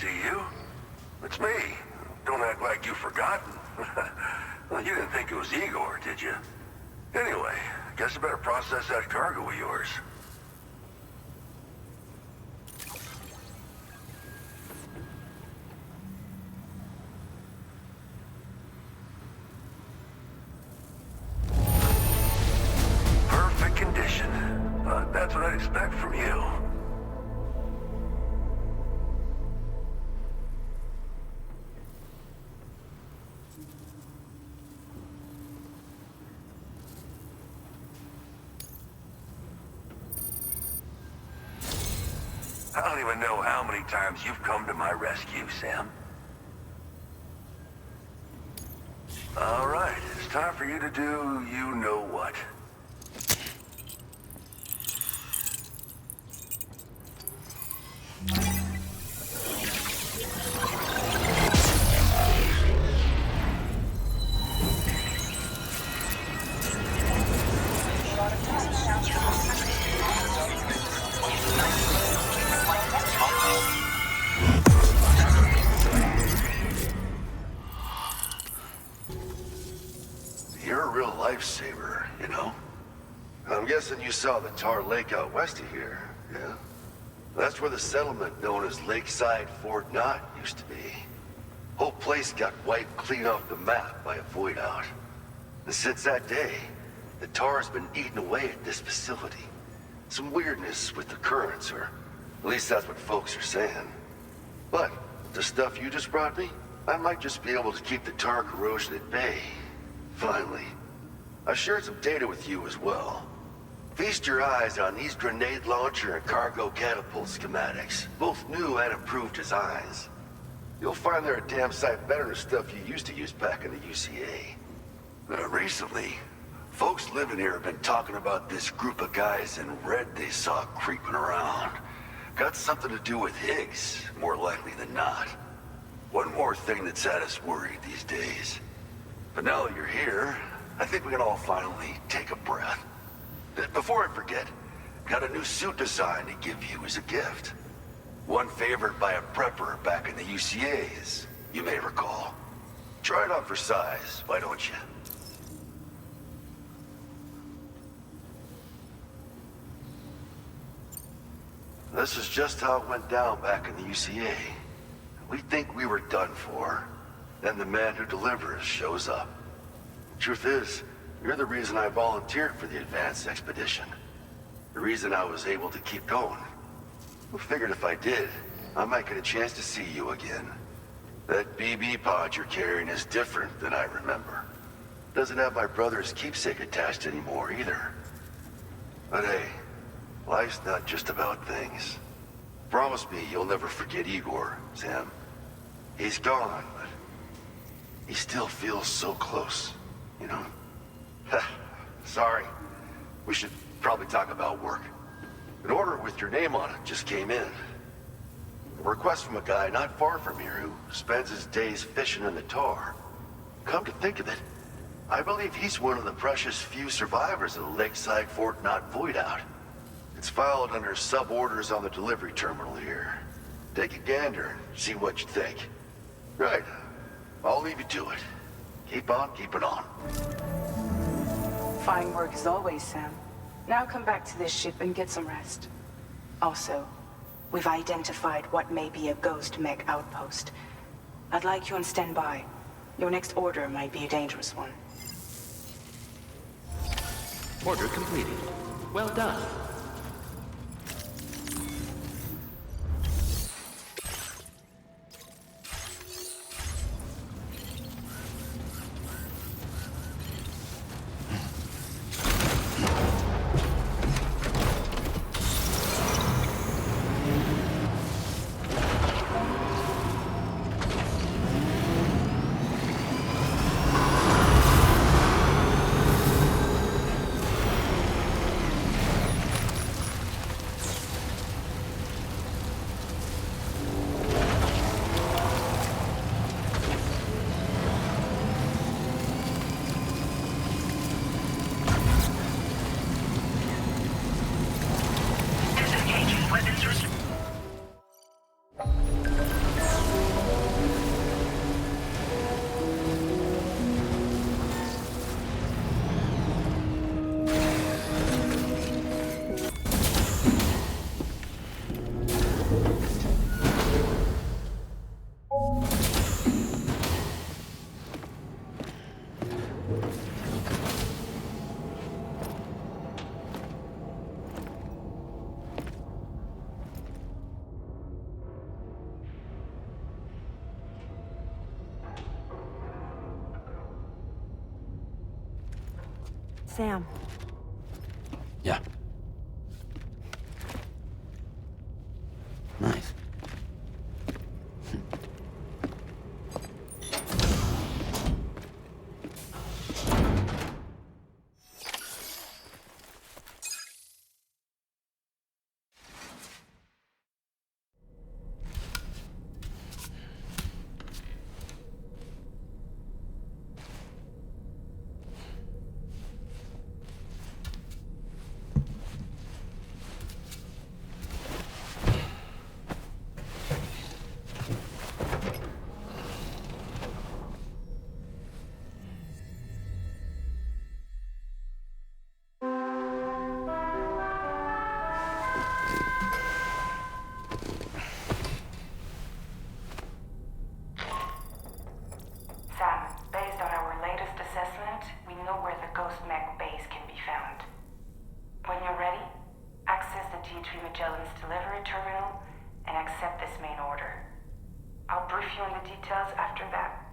see you. It's me. Don't act like you've forgotten. Well, you didn't think it was Igor, did you? Anyway, guess I better process that cargo of yours. Perfect condition. That's what I'd expect from you. I don't even know how many times you've come to my rescue, Sam. All right, it's time for you to do you-know-what. You're a real lifesaver, you know? I'm guessing you saw the tar lake out west of here, yeah? That's where the settlement known as Lakeside Fort Knott used to be. Whole place got wiped clean off the map by a void out. And since that day, the tar's been eating away at this facility. Some weirdness with the currents, or at least that's what folks are saying. But the stuff you just brought me, I might just be able to keep the tar corrosion at bay. Finally. I shared some data with you as well. Feast your eyes on these grenade launcher and cargo catapult schematics, both new and improved designs. You'll find they're a damn sight better than stuff you used to use back in the UCA. Recently, folks living here have been talking about this group of guys in red they saw creeping around. Got something to do with Higgs, more likely than not. One more thing that's had us worried these days. But now that you're here, I think we can all finally take a breath. Before I forget, got a new suit design to give you as a gift. One favored by a prepper back in the UCAs, you may recall. Try it on for size, why don't you? This is just how it went down back in the UCA. We think we were done for. Then the man who delivers shows up. Truth is, you're the reason I volunteered for the advanced expedition. The reason I was able to keep going. I figured if I did, I might get a chance to see you again. That BB pod you're carrying is different than I remember. Doesn't have my brother's keepsake attached anymore either. But hey, life's not just about things. Promise me you'll never forget Igor, Sam. He's gone, but he still feels so close, you know? Sorry. We should probably talk about work. An order with your name on it just came in. A request from a guy not far from here who spends his days fishing in the tar. Come to think of it, I believe he's one of the precious few survivors of the Lakeside Fort Knott void out. It's filed under sub-orders on the delivery terminal here. Take a gander and see what you think. Right. I'll leave you to it. Keep on keeping on. Fine work as always, Sam. Now come back to this ship and get some rest. Also, we've identified what may be a ghost mech outpost. I'd like you on standby. Your next order might be a dangerous one. Order completed. Well done. Sam. Yeah. Nice. Sam, based on our latest assessment, we know where the Ghost Mech base can be found. When you're ready, access the T3 Magellan's delivery terminal and accept this main order. I'll brief you on the details after that.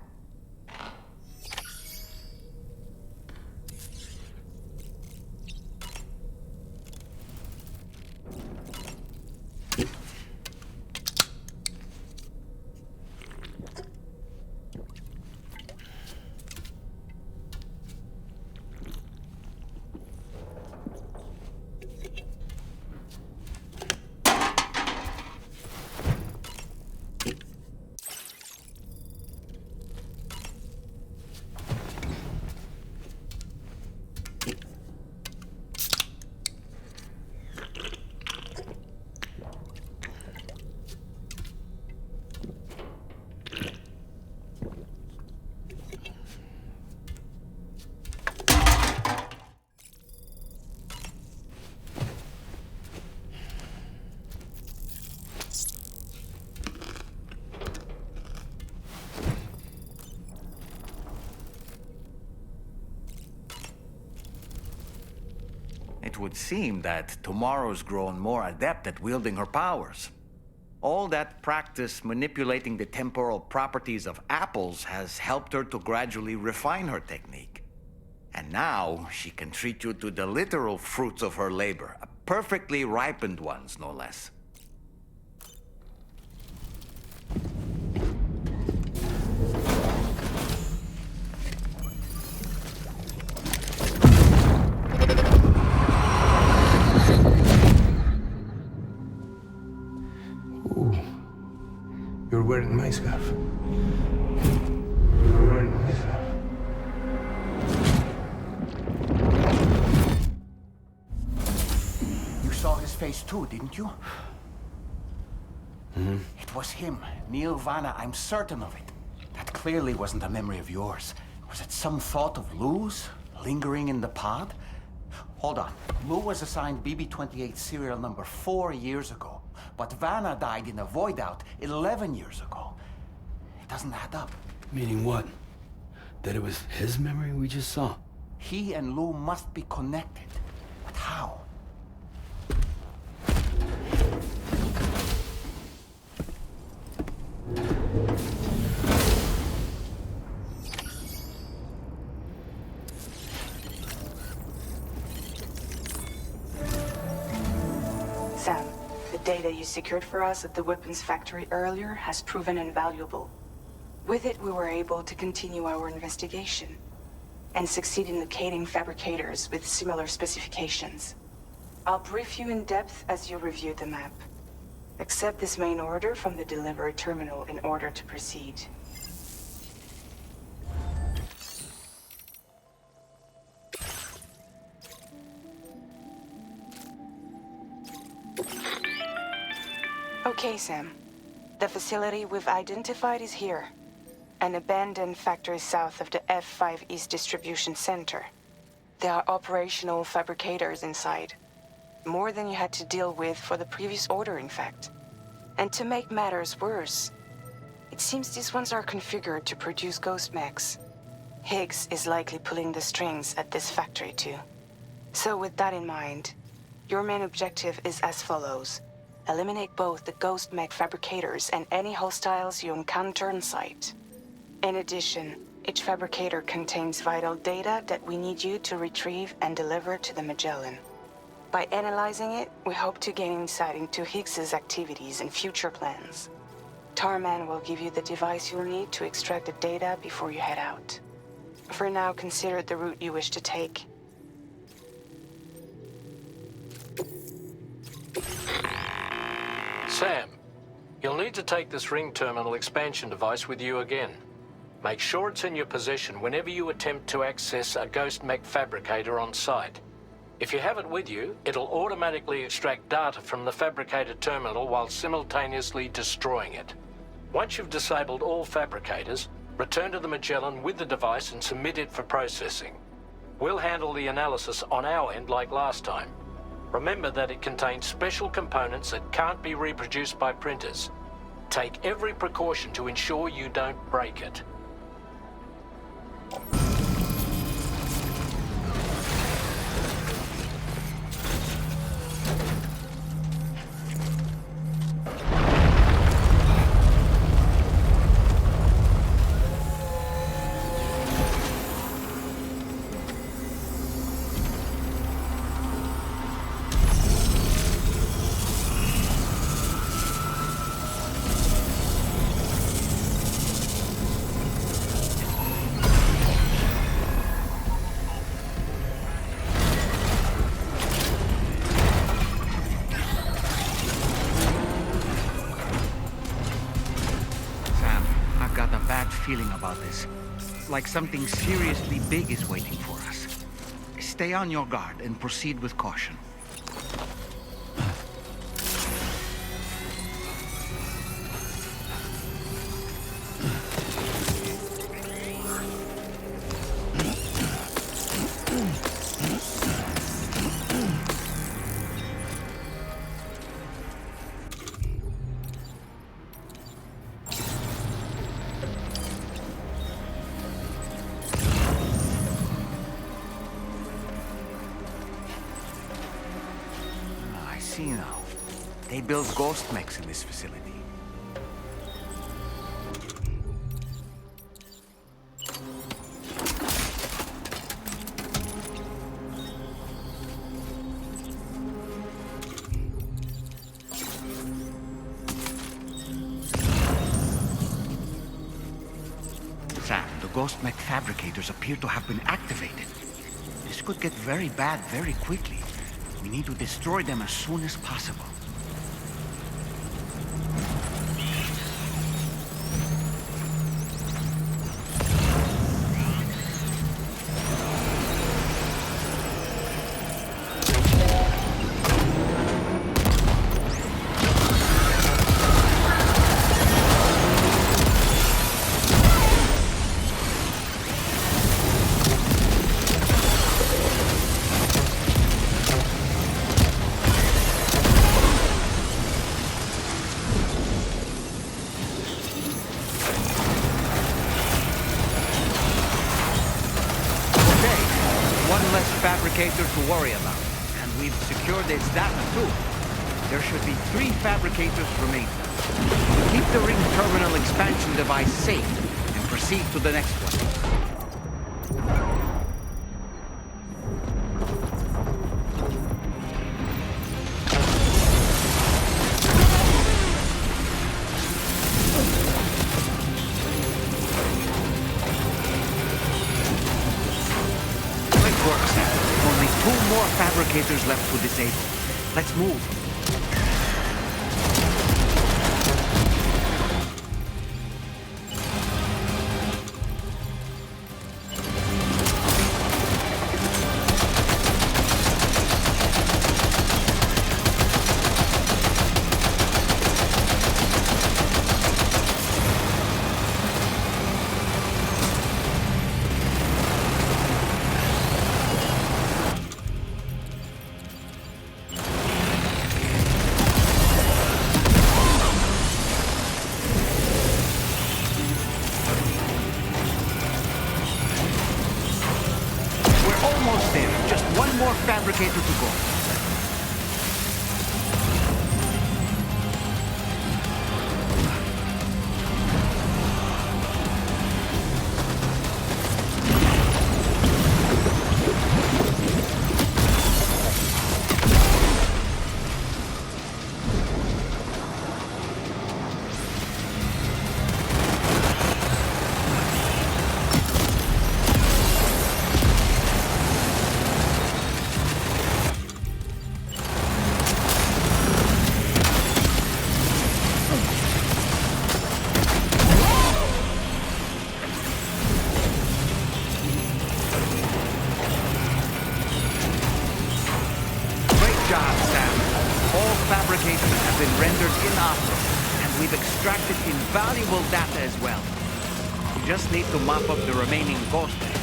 It would seem that Tomorrow's grown more adept at wielding her powers. All that practice manipulating the temporal properties of apples has helped her to gradually refine her technique. And now she can treat you to the literal fruits of her labor, perfectly ripened ones, no less. You're wearing my scarf. You're wearing my scarf. You saw his face too, didn't you? Mm-hmm. It was him, Neil Vanna, I'm certain of it. That clearly wasn't a memory of yours. Was it some thought of Lou's, lingering in the pod? Hold on. Lou was assigned BB-28 serial number 4 years ago. But Vanna died in a void out 11 years ago. It doesn't add up. Meaning what? That it was his memory we just saw? He and Lou must be connected. But how? Sam, the data you secured for us at the weapons factory earlier has proven invaluable. With it, we were able to continue our investigation and succeed in locating fabricators with similar specifications. I'll brief you in depth as you review the map. Accept this main order from the delivery terminal in order to proceed. Okay, Sam. The facility we've identified is here. An abandoned factory south of the F5 East Distribution Center. There are operational fabricators inside. More than you had to deal with for the previous order, in fact. And to make matters worse, it seems these ones are configured to produce ghost mechs. Higgs is likely pulling the strings at this factory too. So with that in mind, your main objective is as follows. Eliminate both the ghost mech fabricators and any hostiles you encounter on site. In addition, Each fabricator contains vital data that we need you to retrieve and deliver to the Magellan. By analyzing it, we hope to gain insight into Higgs's activities and future plans. Tarman will give you the device you'll need to extract the data before you head out. For now, consider the route you wish to take. Sam, you'll need to take this ring terminal expansion device with you again. Make sure it's in your possession whenever you attempt to access a ghost mech fabricator on site. If you have it with you, it'll automatically extract data from the fabricator terminal while simultaneously destroying it. Once you've disabled all fabricators, return to the Magellan with the device and submit it for processing. We'll handle the analysis on our end like last time. Remember that it contains special components that can't be reproduced by printers. Take every precaution to ensure you don't break it. Feeling about this. Like something seriously big is waiting for us. Stay on your guard and proceed with caution. See now. They build ghost mechs in this facility. Sam, the ghost mech fabricators appear to have been activated. This could get very bad very quickly. We need to destroy them as soon as possible. Fabricator to worry about, and we've secured its data too. There should be 3 fabricators remaining. Keep the ring terminal expansion device safe and proceed to the next one. Fabricators left to disable. Let's move. Fabricator to go. fabrication have been rendered inoperable, and we've extracted invaluable data as well. We just need to mop up the remaining ghost mechs.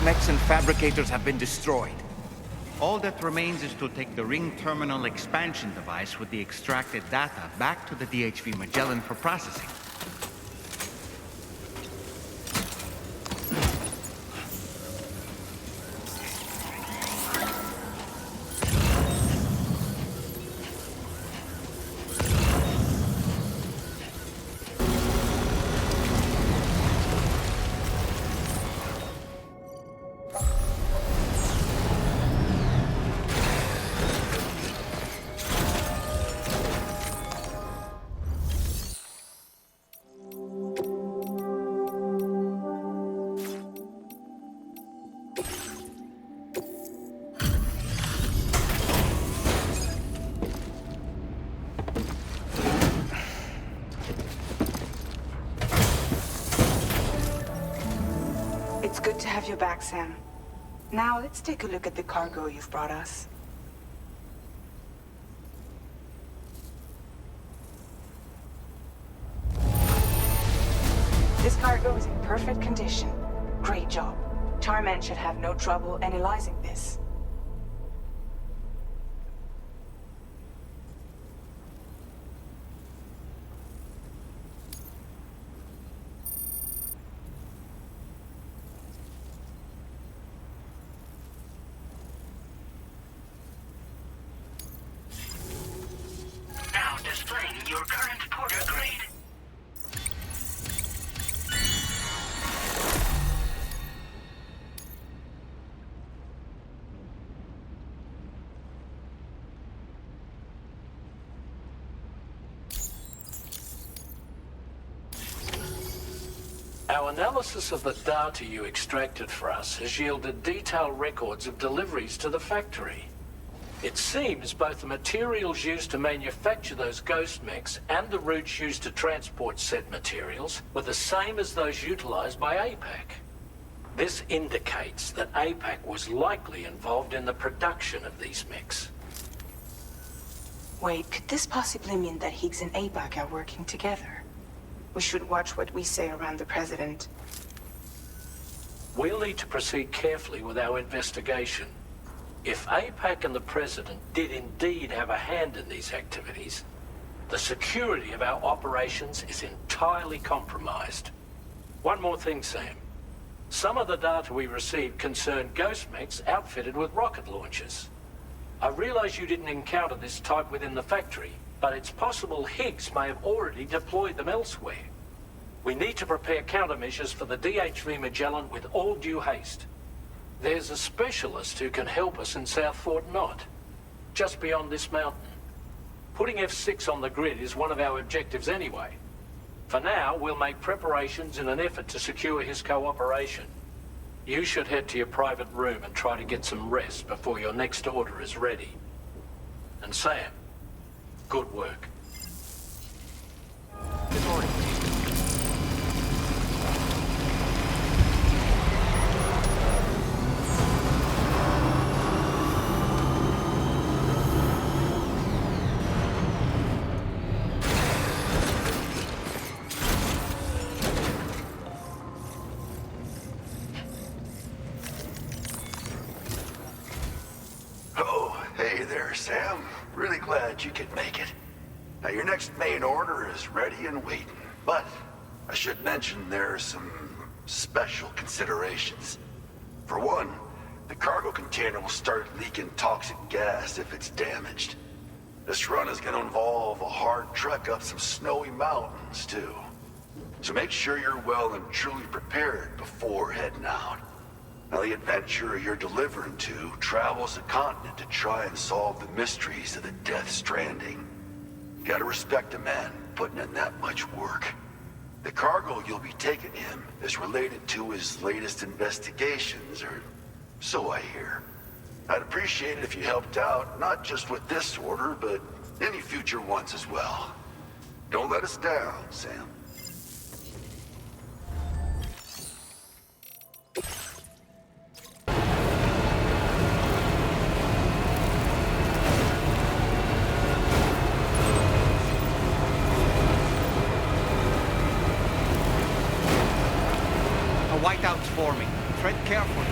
Mechs and fabricators have been destroyed. All that remains is to take the ring terminal expansion device with the extracted data back to the DHV Magellan for processing. It's good to have you back, Sam. Now, let's take a look at the cargo you've brought us. This cargo is in perfect condition. Great job. Tarman should have no trouble analyzing this. Displaying your current Porter grade. Our analysis of the data you extracted for us has yielded detailed records of deliveries to the factory. It seems both the materials used to manufacture those ghost mechs and the routes used to transport said materials were the same as those utilized by APAC. This indicates that APAC was likely involved in the production of these mechs. Wait, could this possibly mean that Higgs and APAC are working together? We should watch what we say around the President. We'll need to proceed carefully with our investigation. If APAC and the President did indeed have a hand in these activities, the security of our operations is entirely compromised. One more thing, Sam. Some of the data we received concerned ghost mechs outfitted with rocket launchers. I realize you didn't encounter this type within the factory, but it's possible Higgs may have already deployed them elsewhere. We need to prepare countermeasures for the DHV Magellan with all due haste. There's a specialist who can help us in South Fort Knott, just beyond this mountain. Putting F6 on the grid is one of our objectives anyway. For now, we'll make preparations in an effort to secure his cooperation. You should head to your private room and try to get some rest before your next order is ready. And Sam, good work. Good morning. Really glad you could make it. Now, your next main order is ready and waiting. But I should mention there are some special considerations. For one, the cargo container will start leaking toxic gas if it's damaged. This run is going to involve a hard trek up some snowy mountains, too. So make sure you're well and truly prepared before heading out. Now, the adventurer you're delivering to travels the continent to try and solve the mysteries of the Death Stranding. You gotta respect a man putting in that much work. The cargo you'll be taking him is related to his latest investigations, or so I hear. I'd appreciate it if you helped out, not just with this order, but any future ones as well. Don't let us down, Sam. A whiteout's forming. Tread carefully.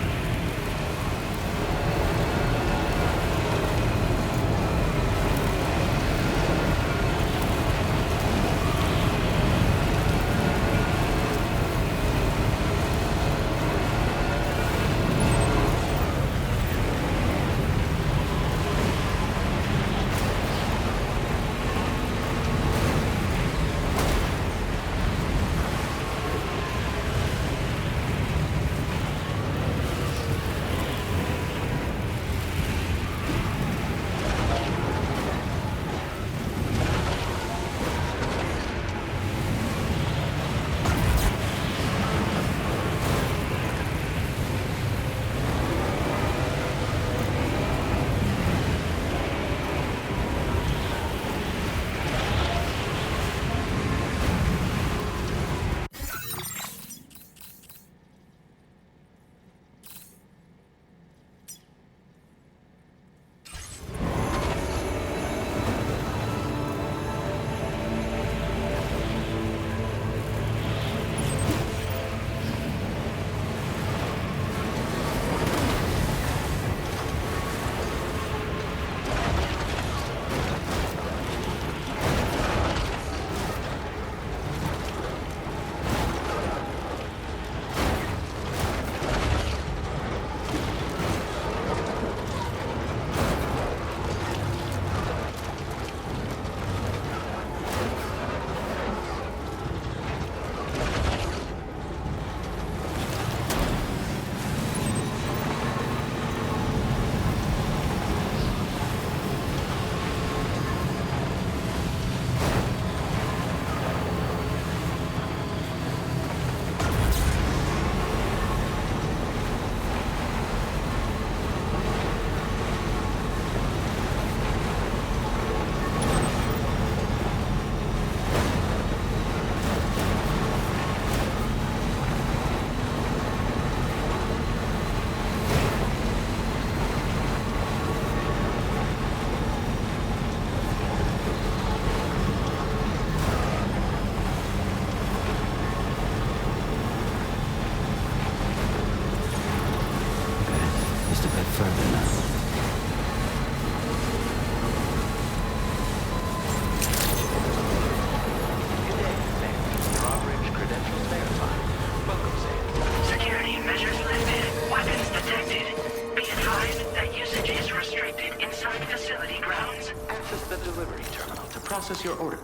Process your order.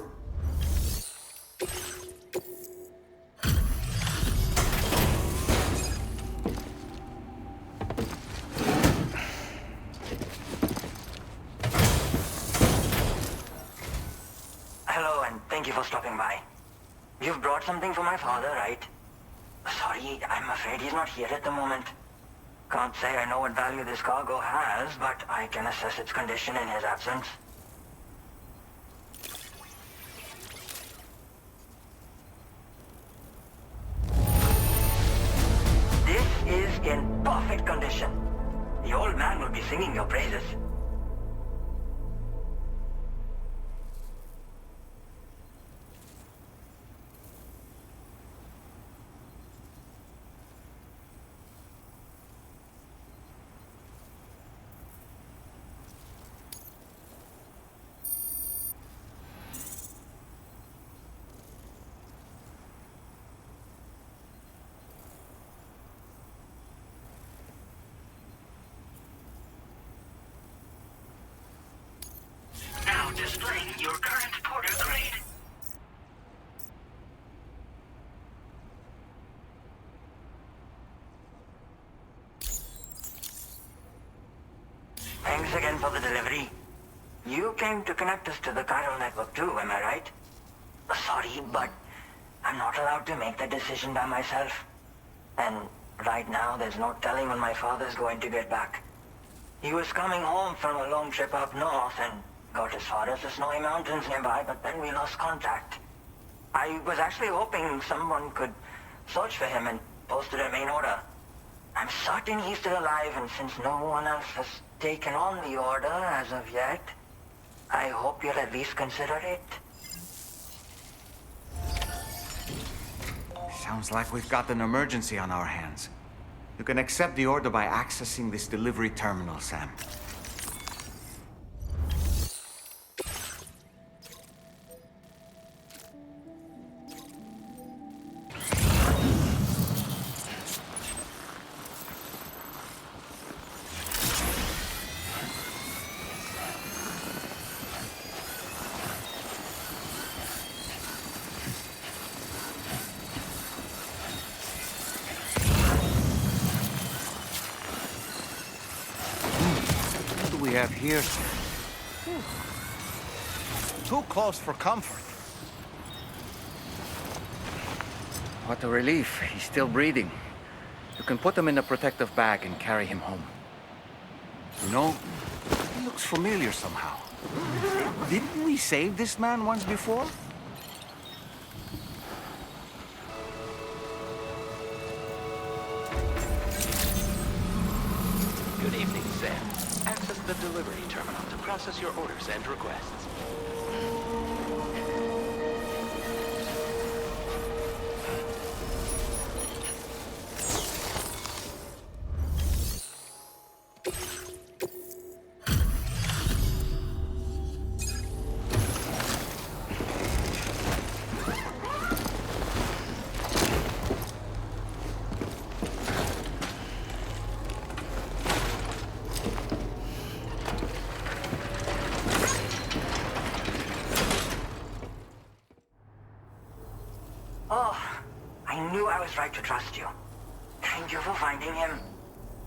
Hello, and thank you for stopping by. You've brought something for my father, right? Sorry, I'm afraid he's not here at the moment. Can't say I know what value this cargo has, but I can assess its condition in his absence. This is in perfect condition. The old man will be singing your praises. Thanks again for the delivery. You came to connect us to the chiral network too, am I right? Sorry, but I'm not allowed to make that decision by myself. And right now, there's no telling when my father's going to get back. He was coming home from a long trip up north and got as far as the snowy mountains nearby, but then we lost contact. I was actually hoping someone could search for him and post a main order. I'm certain he's still alive, and since no one else has taken on the order as of yet, I hope you'll at least consider it. Sounds like we've got an emergency on our hands. You can accept the order by accessing this delivery terminal, Sam. What do we have here, sir? Too close for comfort. What a relief. He's still breathing. You can put him in a protective bag and carry him home. You know, he looks familiar somehow. Didn't we save this man once before? Good evening, Sam. Access the delivery terminal to process your orders and requests. Oh, I knew I was right to trust you. Thank you for finding him.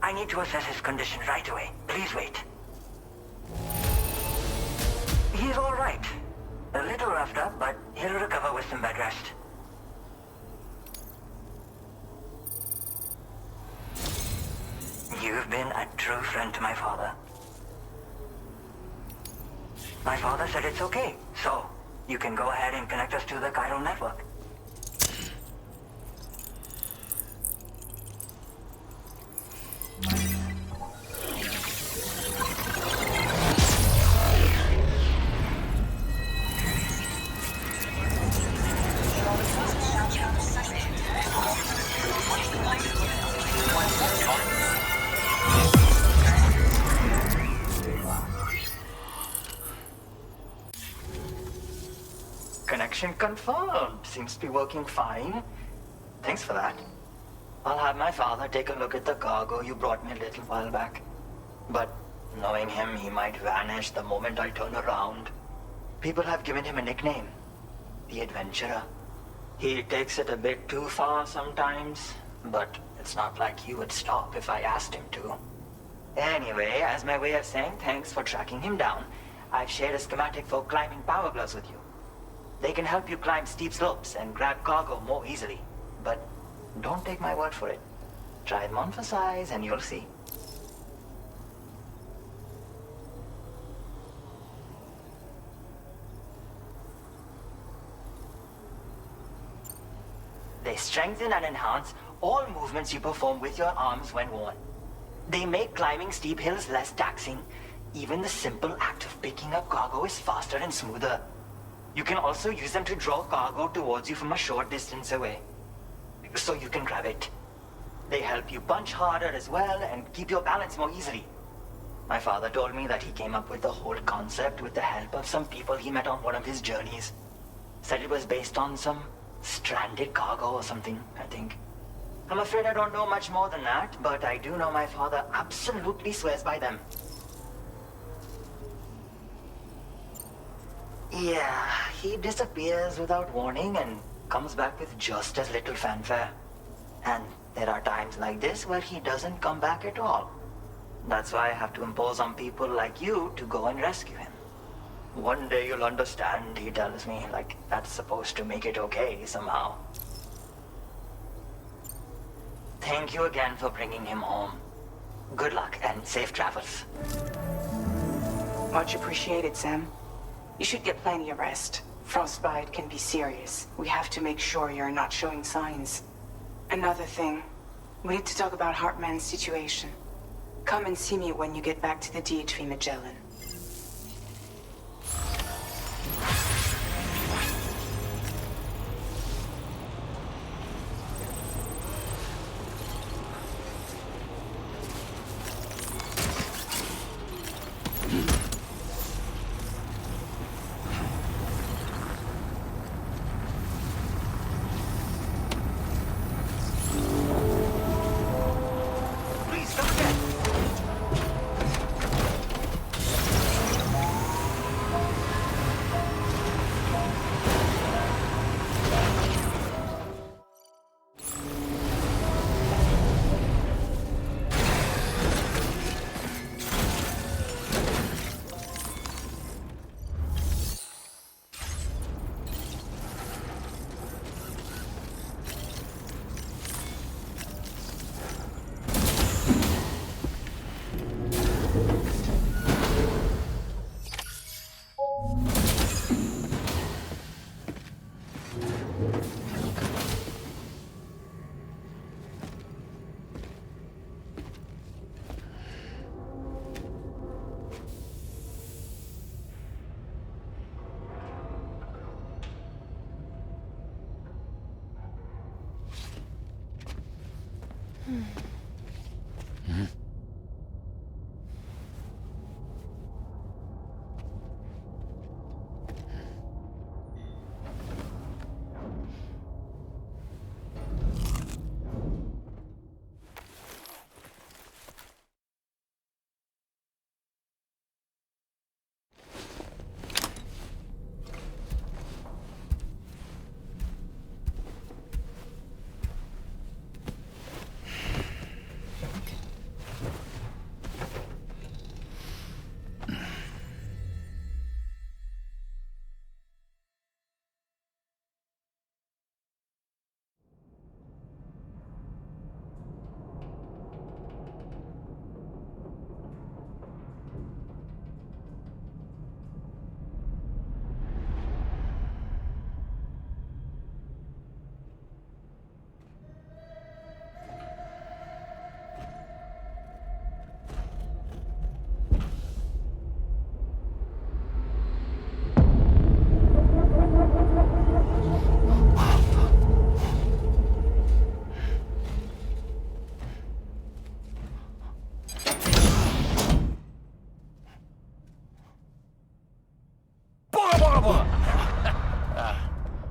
I need to assess his condition right away. Please wait. He's all right. A little roughed up, but he'll recover with some bed rest. You've been a true friend to my father. My father said it's okay, so you can go ahead and connect us to the chiral network. Connection confirmed. Seems to be working fine. Thanks for that. I'll have my father take a look at the cargo you brought me a little while back. But knowing him, he might vanish the moment I turn around. People have given him a nickname, the Adventurer. He takes it a bit too far sometimes, but it's not like he would stop if I asked him to. Anyway, as my way of saying thanks for tracking him down, I've shared a schematic for climbing power gloves with you. They can help you climb steep slopes and grab cargo more easily. But don't take my word for it. Try them on for size and you'll see. They strengthen and enhance all movements you perform with your arms when worn. They make climbing steep hills less taxing. Even the simple act of picking up cargo is faster and smoother. You can also use them to draw cargo towards you from a short distance away, so you can grab it. They help you punch harder as well and keep your balance more easily. My father told me that he came up with the whole concept with the help of some people he met on one of his journeys. Said it was based on some stranded cargo or something, I think. I'm afraid I don't know much more than that, but I do know my father absolutely swears by them. Yeah, he disappears without warning and comes back with just as little fanfare. And there are times like this where he doesn't come back at all. That's why I have to impose on people like you to go and rescue him. One day you'll understand, he tells me, like that's supposed to make it okay somehow. Thank you again for bringing him home. Good luck and safe travels. Much appreciated, Sam. You should get plenty of rest. Frostbite can be serious. We have to make sure you're not showing signs. Another thing, we need to talk about Hartman's situation. Come and see me when you get back to the DHV Magellan.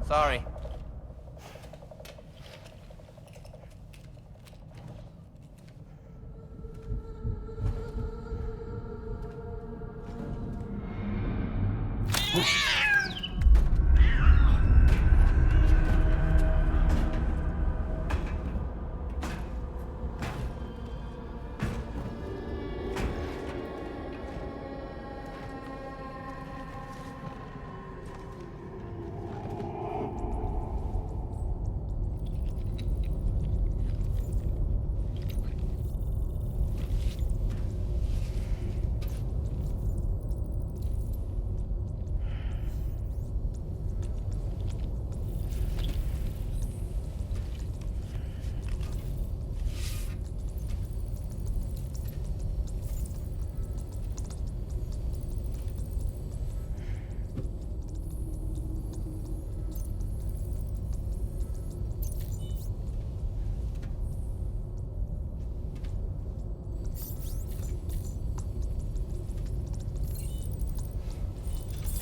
Sorry.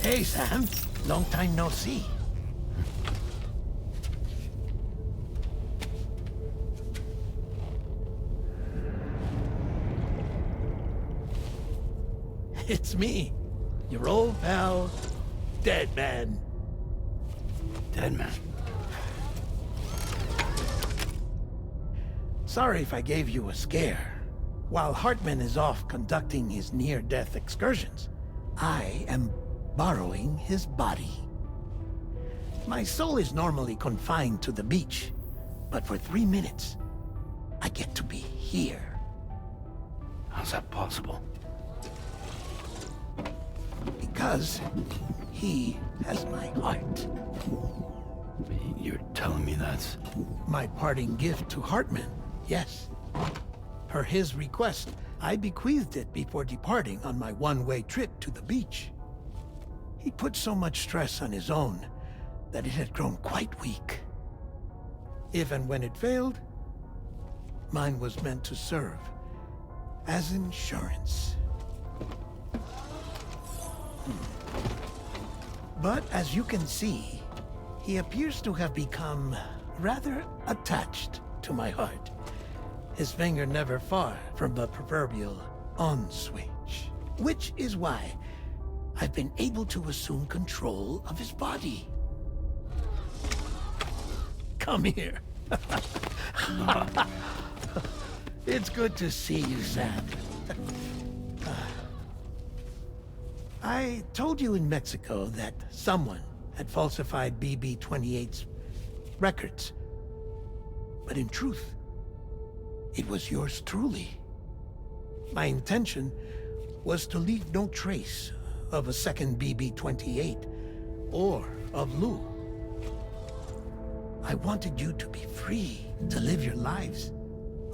Hey, Sam. Long time no see. It's me, your old pal, Dead Man. Dead Man. Sorry if I gave you a scare. While Hartman is off conducting his near-death excursions, I am borrowing his body. My soul is normally confined to the beach, but for 3 minutes, I get to be here. How's that possible? Because he has my heart. You're telling me that's... My parting gift to Hartman, yes. Per his request, I bequeathed it before departing on my one-way trip to the beach. He put so much stress on his own that it had grown quite weak. If and when it failed, mine was meant to serve as insurance. But as you can see, he appears to have become rather attached to my heart. His finger never far from the proverbial on switch. Which is why I've been able to assume control of his body. Come here. It's good to see you, Sam. I told you in Mexico that someone had falsified BB-28's records. But in truth, it was yours truly. My intention was to leave no trace of a second BB-28 or of Lou. I wanted you to be free to live your lives,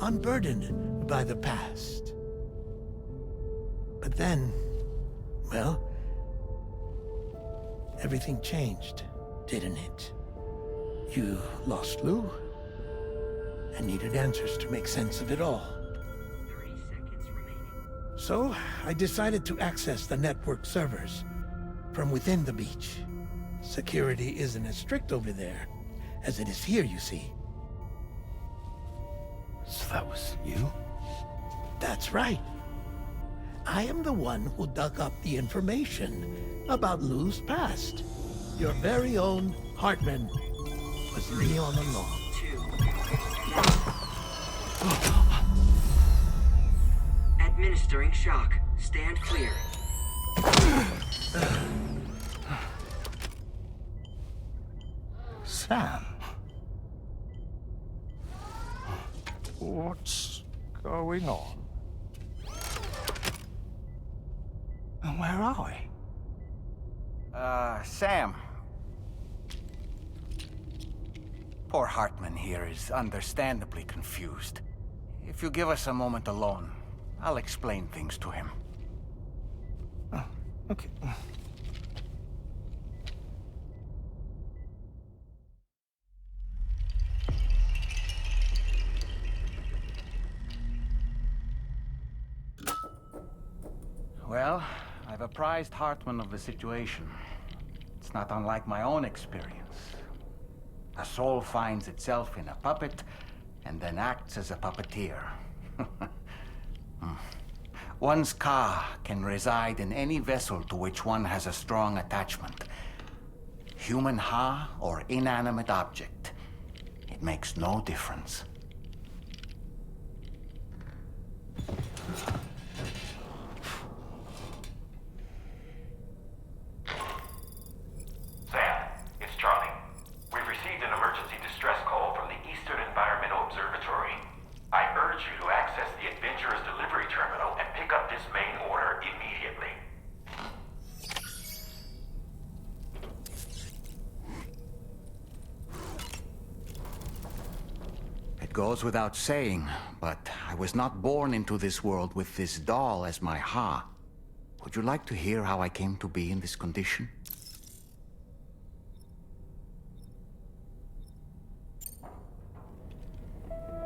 unburdened by the past. But then, well, everything changed, didn't it? You lost Lou, and needed answers to make sense of it all. 3 seconds remaining. So, I decided to access the network servers from within the beach. Security isn't as strict over there as it is here, you see. So that was you? That's right. I am the one who dug up the information about Lou's past. Your very own Hartman was me all along. 2. Administering shock. Stand clear. Sam. What's going on? And where are we? Sam. Poor Hartman here is understandably confused. If you give us a moment alone, I'll explain things to him. Oh, okay. Well, I've apprised Hartman of the situation. It's not unlike my own experience. A soul finds itself in a puppet and then acts as a puppeteer. One's ka can reside in any vessel to which one has a strong attachment. Human ha or inanimate object. It makes no difference. Sam, it's Charlie. We've received an emergency distress call from the Eastern Environmental Observatory. I urge you to access the Adventurer's delivery terminal and pick up this main order immediately. It goes without saying, but I was not born into this world with this doll as my ha. Would you like to hear how I came to be in this condition?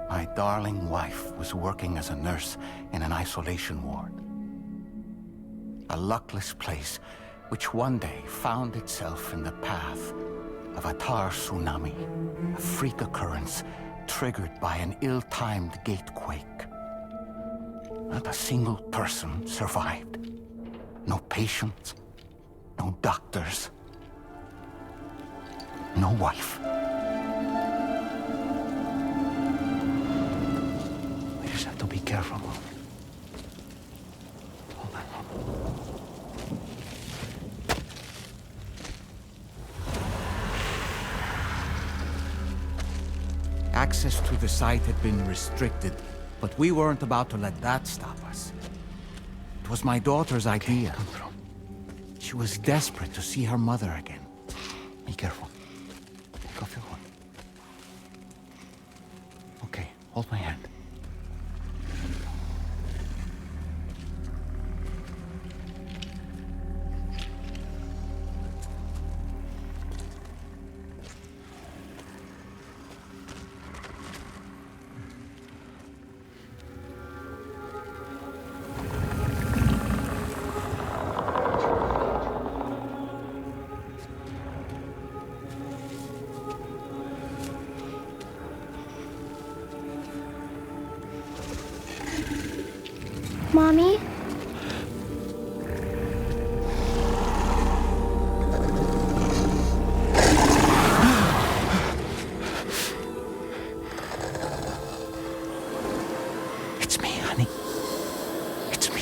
My darling wife was working as a nurse in an isolation ward. A luckless place which one day found itself in the path of a tar tsunami, a freak occurrence triggered by an ill-timed gatequake. Not a single person survived. No patients, no doctors, no wife. We just have to be careful. Access to the site had been restricted, but we weren't about to let that stop us. It was my daughter's idea. She was desperate to see her mother again. Be careful. Take off your hood. Okay, hold my hand. Mommy? It's me, honey. It's me.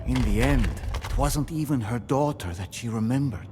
In the end, it wasn't even her daughter that she remembered.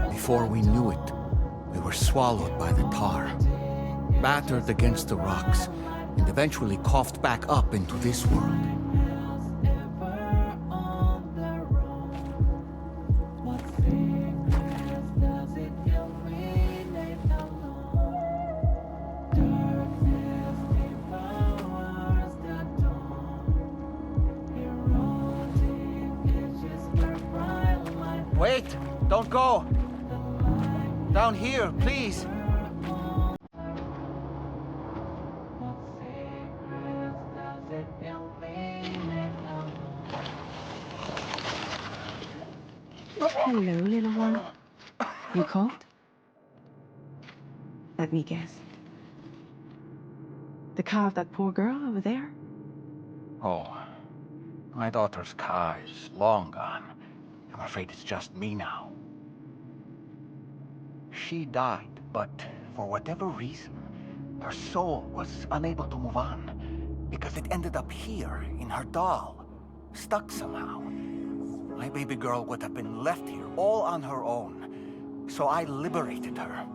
Before we knew it, we were swallowed by the tar, battered against the rocks, and eventually coughed back up into this world. Wait! Don't go! Down here, please! Hello, little one. You cold? Let me guess. The car of that poor girl over there? Oh, my daughter's car is long gone. I'm afraid it's just me now. She died, but for whatever reason, her soul was unable to move on because it ended up here in her doll, stuck somehow. My baby girl would have been left here all on her own. So I liberated her,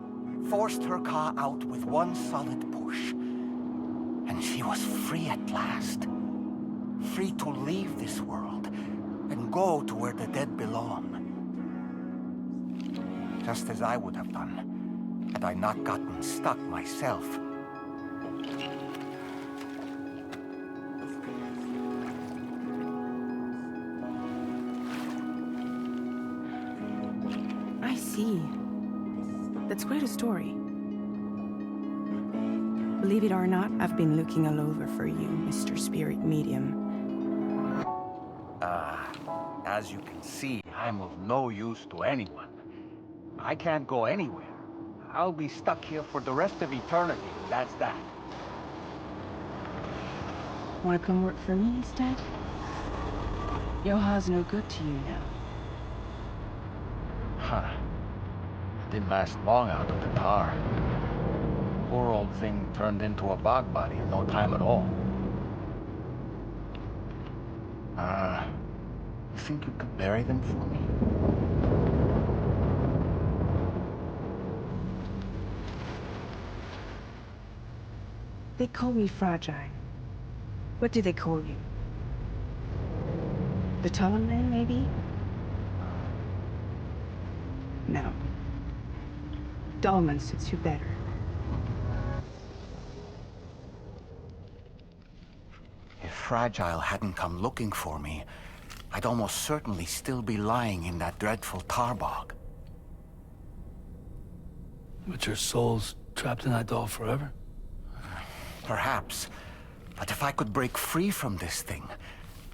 forced her car out with one solid push. And she was free at last. Free to leave this world and go to where the dead belong. Just as I would have done, had I not gotten stuck myself. I see. That's quite a story. Believe it or not, I've been looking all over for you, Mr. Spirit Medium. As you can see, I'm of no use to anyone. I can't go anywhere. I'll be stuck here for the rest of eternity, that's that. Wanna come work for me instead? Yoha's no good to you now. Huh. Didn't last long out of the tar. Poor old thing turned into a bog body in no time at all. You think you could bury them for me? They call me fragile. What do they call you? The taller man, maybe? No. Dolman suits you better. Fragile hadn't come looking for me, I'd almost certainly still be lying in that dreadful tar bog. But your soul's trapped in that doll forever? Perhaps. But if I could break free from this thing,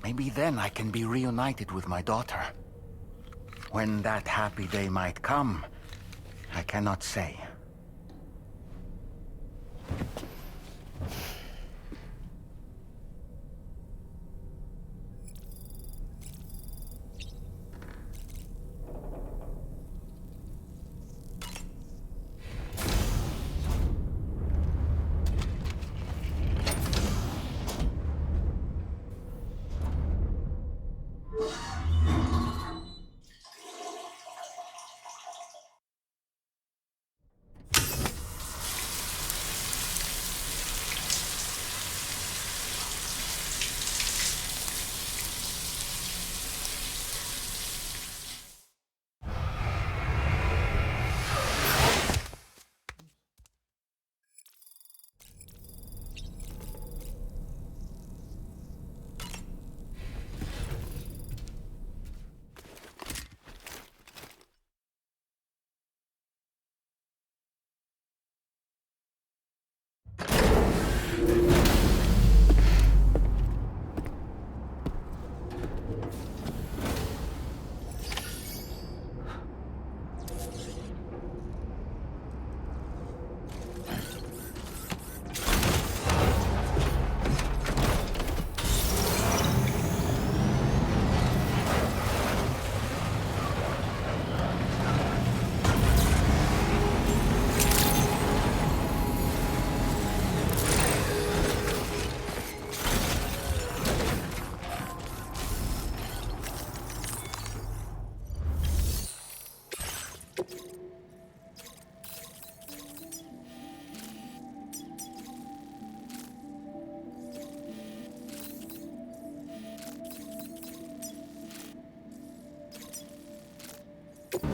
maybe then I can be reunited with my daughter. When that happy day might come, I cannot say.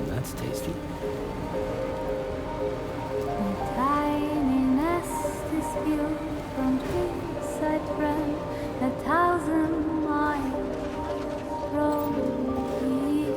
That's tasty. A tiny nest is built from twigs that run 1,000 miles from here.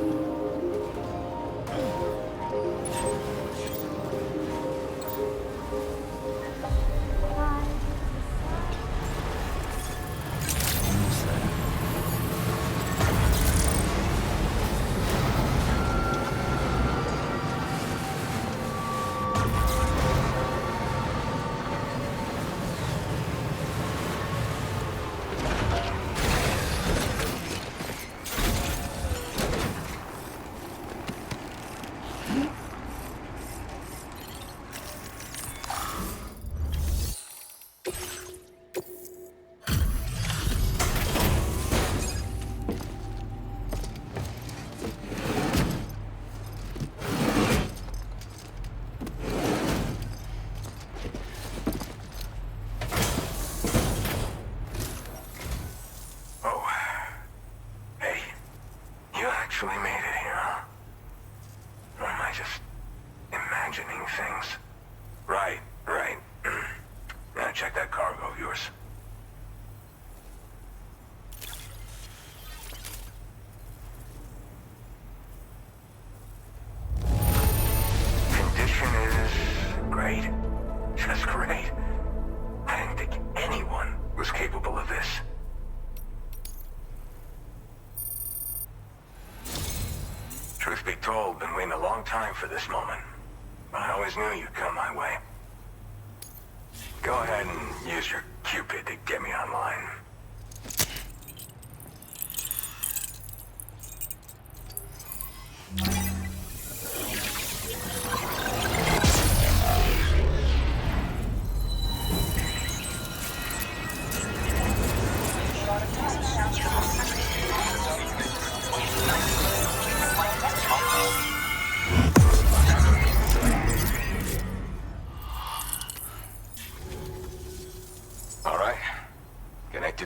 Actually made it here, huh? Or am I just imagining things? Right. Now check that cargo of yours. Condition is great. Just great. I didn't think anyone was capable of this. Truth be told, been waiting a long time for this moment. But I always knew you'd come my way. Go ahead and use your Cupid to get me online.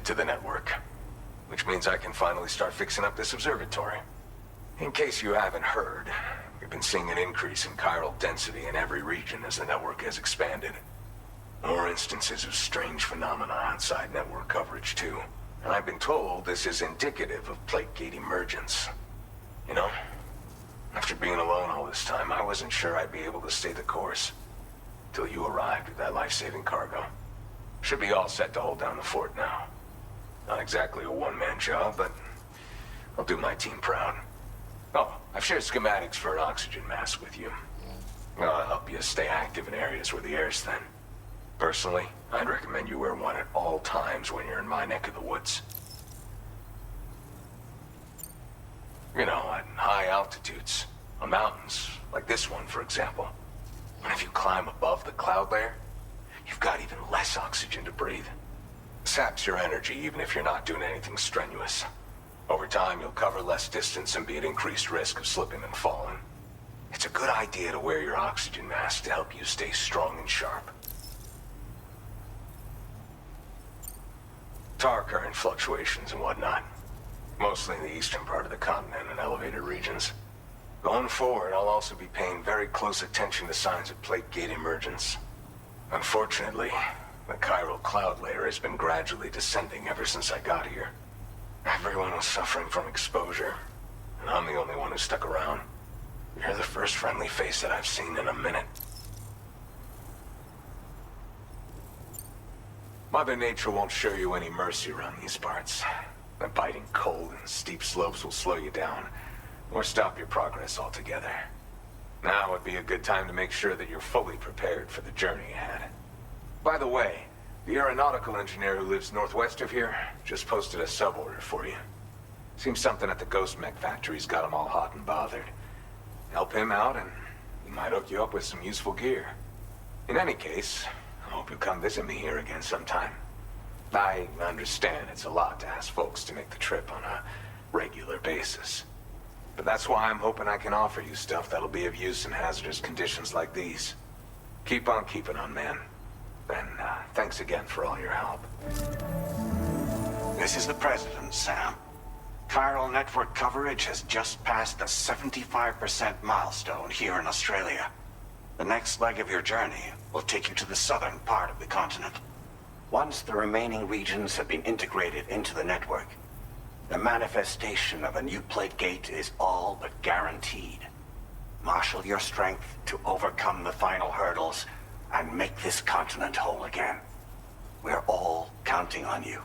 To the network, which means I can finally start fixing up this observatory. In case you haven't heard, we've been seeing an increase in chiral density in every region as the network has expanded. More instances of strange phenomena outside network coverage too. And I've been told this is indicative of plate gate emergence. You know, after being alone all this time, I wasn't sure I'd be able to stay the course. Till you arrived with that life-saving cargo. Should be all set to hold down the fort now. Not exactly a one-man job, but I'll do my team proud. Oh, I've shared schematics for an oxygen mask with you. I'll help you stay active in areas where the air's thin. Personally, I'd recommend you wear one at all times when you're in my neck of the woods. You know, at high altitudes, on mountains, like this one, for example. And if you climb above the cloud layer, you've got even less oxygen to breathe. Saps your energy even if you're not doing anything strenuous. Over time, you'll cover less distance and be at increased risk of slipping and falling. It's a good idea to wear your oxygen mask to help you stay strong and sharp. Tar current fluctuations and whatnot. Mostly in the eastern part of the continent and elevated regions. Going forward, I'll also be paying very close attention to signs of plate gate emergence. Unfortunately, the chiral cloud layer has been gradually descending ever since I got here. Everyone was suffering from exposure, and I'm the only one who stuck around. You're the first friendly face that I've seen in a minute. Mother Nature won't show you any mercy around these parts. The biting cold and steep slopes will slow you down, or stop your progress altogether. Now would be a good time to make sure that you're fully prepared for the journey ahead. By the way, the aeronautical engineer who lives northwest of here just posted a sub-order for you. Seems something at the Ghost Mech factory's got him all hot and bothered. Help him out and he might hook you up with some useful gear. In any case, I hope you'll come visit me here again sometime. I understand it's a lot to ask folks to make the trip on a regular basis. But that's why I'm hoping I can offer you stuff that'll be of use in hazardous conditions like these. Keep on keeping on, man. And thanks again for all your help. This is the President, Sam. Chiral network coverage has just passed the 75% milestone here in Australia. The next leg of your journey will take you to the southern part of the continent. Once the remaining regions have been integrated into the network, the manifestation of a new plate gate is all but guaranteed. Marshal your strength to overcome the final hurdles and make this continent whole again. We're all counting on you.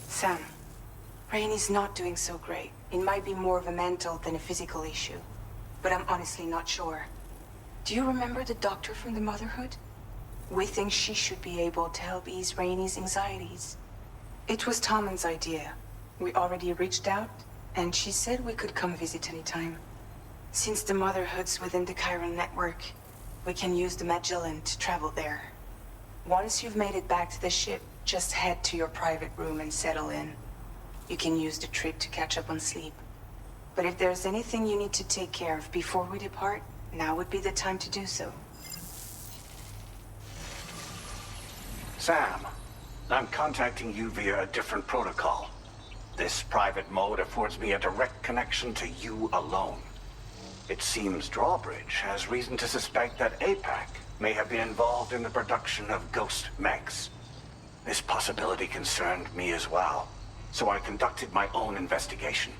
Sam, Rainey's not doing so great. It might be more of a mental than a physical issue, but I'm honestly not sure. Do you remember the doctor from the Motherhood? We think she should be able to help ease Rainey's anxieties. It was Tommen's idea. We already reached out, and she said we could come visit anytime. Since the Motherhood's within the Chiral network, we can use the Magellan to travel there. Once you've made it back to the ship, just head to your private room and settle in. You can use the trip to catch up on sleep. But if there's anything you need to take care of before we depart, now would be the time to do so. Sam, I'm contacting you via a different protocol. This private mode affords me a direct connection to you alone. It seems Drawbridge has reason to suspect that APAC may have been involved in the production of ghost mechs. This possibility concerned me as well, so I conducted my own investigation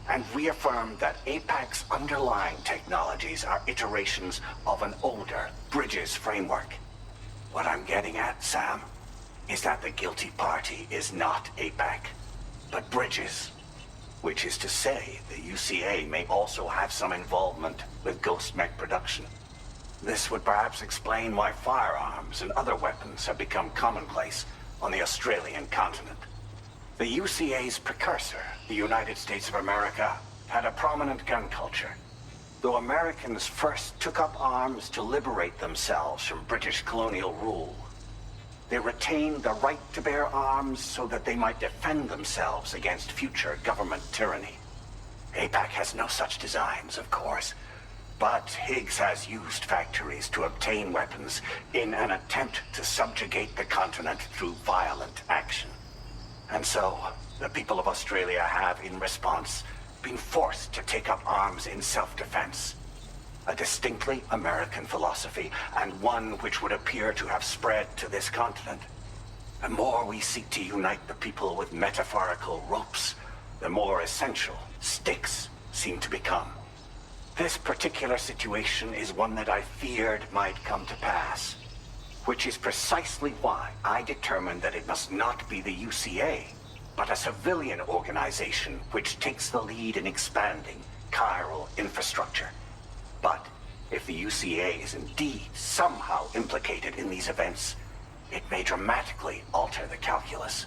and reaffirmed that APAC's underlying technologies are iterations of an older Bridges framework. What I'm getting at, Sam, is that the guilty party is not APAC, but Bridges. Which is to say, the UCA may also have some involvement with ghost mech production. This would perhaps explain why firearms and other weapons have become commonplace on the Australian continent. The UCA's precursor, the United States of America, had a prominent gun culture. Though Americans first took up arms to liberate themselves from British colonial rule, they retained the right to bear arms so that they might defend themselves against future government tyranny. APAC has no such designs, of course, but Higgs has used factories to obtain weapons in an attempt to subjugate the continent through violent action. And so, the people of Australia have, in response, been forced to take up arms in self-defense. A distinctly American philosophy, and one which would appear to have spread to this continent. The more we seek to unite the people with metaphorical ropes, the more essential sticks seem to become. This particular situation is one that I feared might come to pass, which is precisely why I determined that it must not be the UCA, but a civilian organization which takes the lead in expanding chiral infrastructure. But if the UCA is indeed somehow implicated in these events, it may dramatically alter the calculus.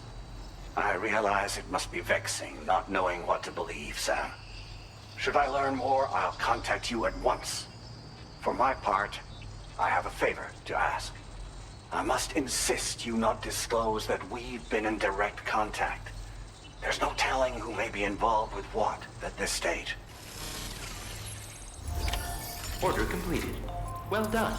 I realize it must be vexing not knowing what to believe, Sam. Should I learn more, I'll contact you at once. For my part, I have a favor to ask. I must insist you not disclose that we've been in direct contact. There's no telling who may be involved with what at this stage. Order completed. Well done.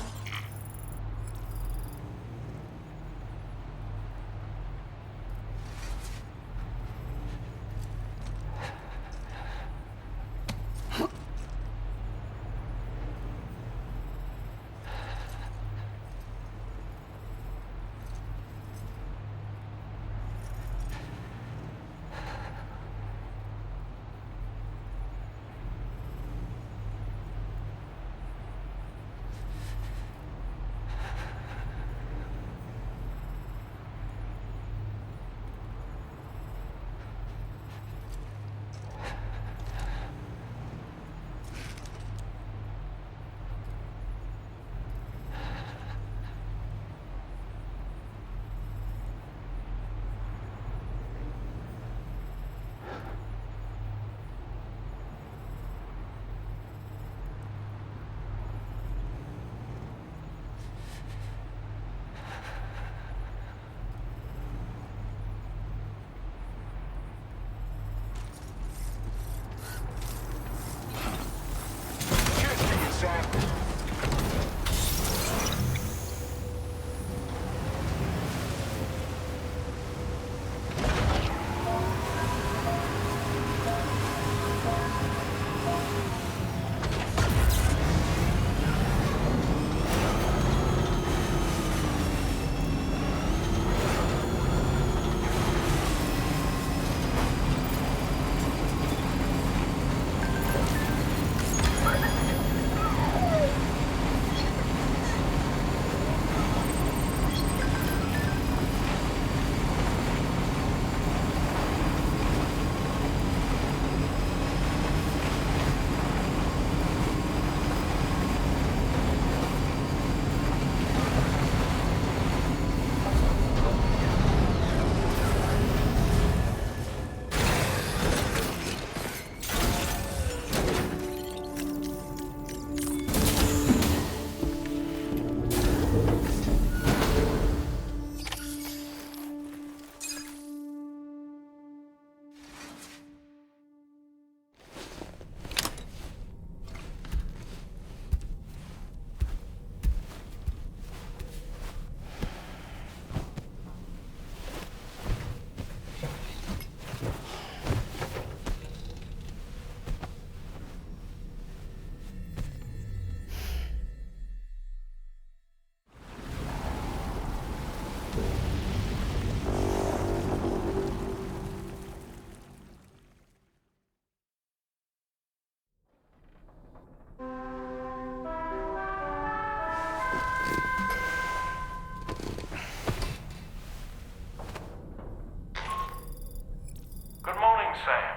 Sam.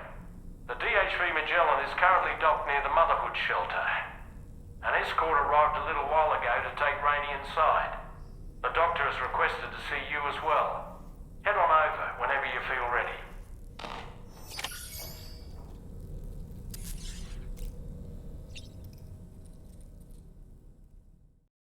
The DHV Magellan is currently docked near the Motherhood Shelter. An escort arrived a little while ago to take Rainey inside. The doctor has requested to see you as well.